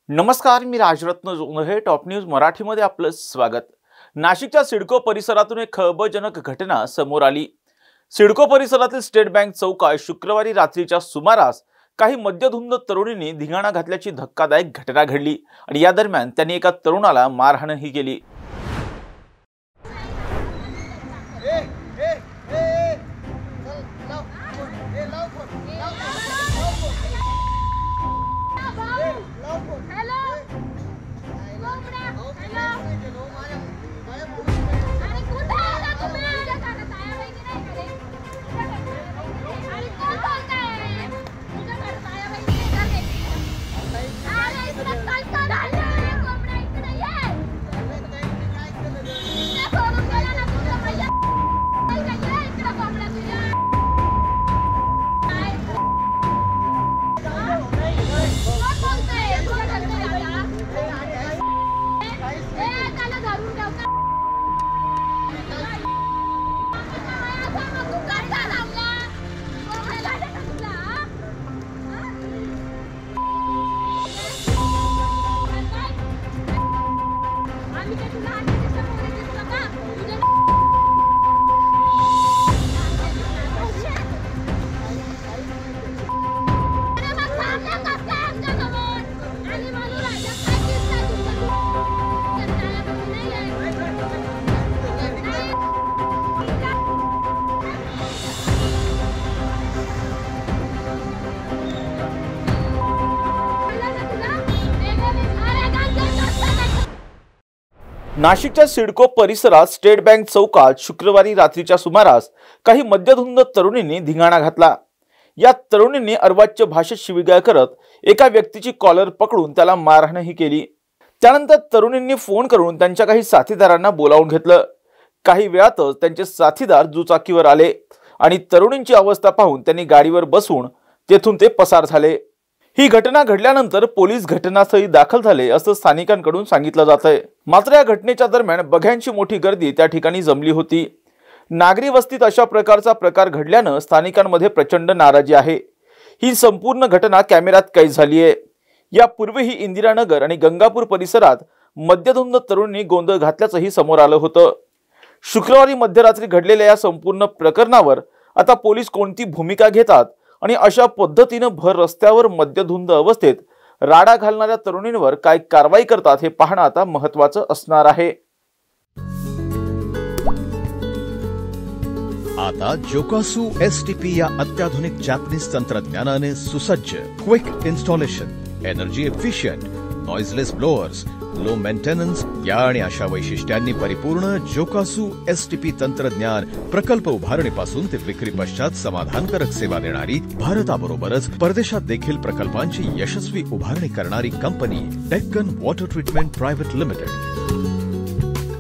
नमस्कार, मी Rajratna Jondhale. Top news मराठीमध्ये आपलं स्वागत. नाशिकच्या सिडको परिसरातून एक खळबळजनक घटना समोर आली. सिडको परिसरातील स्टेट बँक चौकात शुक्रवारी रात्रीच्या सुमारास काही मद्यधुंद तरुणींनी धिंगाणा घातल्याची धक्कादायक घटना घडली आणि या दरम्यान त्यांनी एका तरुणाला मारहाणही केली. नाशिकच्या सिडको परिसरात स्टेट बँक चौकात शुक्रवारी रात्रीच्या सुमारास काही मद्यधुंद तरुणींनी धिंगाणा घातला. या तरुणींनी अर्वाच्य भाषेत शिवीगाळ करत एका व्यक्तीची कॉलर पकडून त्याला मारहाणही केली. त्यानंतर तरुणींनी फोन करून त्यांच्या काही साथीदारांना बोलावून घेतलं. काही वेळातच त्यांचे साथीदार दुचाकीवर आले आणि तरुणींची अवस्था पाहून त्यांनी गाडीवर बसून तेथून ते पसार झाले. ही घटना घडल्यानंतर पोलीस घटनास्थळी दाखल झाले असं स्थानिकांकडून सांगितलं जातंय. मात्र या घटनेच्या दरम्यान बघ्यांची मोठी गर्दी त्या ठिकाणी जमली होती. नागरी वस्तीत अशा प्रकारचा प्रकार घडल्यानं स्थानिकांमध्ये प्रचंड नाराजी आहे. ही संपूर्ण घटना कॅमेऱ्यात कैद झाली आहे. यापूर्वीही इंदिरानगर आणि गंगापूर परिसरात मद्यधुंद तरुणांनी गोंधळ घातल्याचंही समोर आलं होतं. शुक्रवारी मध्यरात्री घडलेल्या या संपूर्ण प्रकरणावर आता पोलीस कोणती भूमिका घेतात आणि अशा पद्धतीने भर रस्त्यावर मद्यधुंद अवस्थेत राडा घालणाऱ्या तरुणींवर काय कारवाई करतात हे पाहणं आता महत्त्वाचं असणार आहे. आता जोकासू एसटीपी या अत्याधुनिक जॅपनीज तंत्रज्ञानाने सुसज्ज, quick installation, energy efficient, noiseless blowers, low maintenance या आणि अशा वैशिष्ट्यांनी परिपूर्ण जोकासू एसटीपी तंत्रज्ञान प्रकल्प उभारणीपासून ते विक्री पश्चात समाधानकारक सेवा देणारी, भारताबरोबरच परदेशात देखील प्रकल्पांची यशस्वी उभारणी करणारी company Deccan water treatment private limited.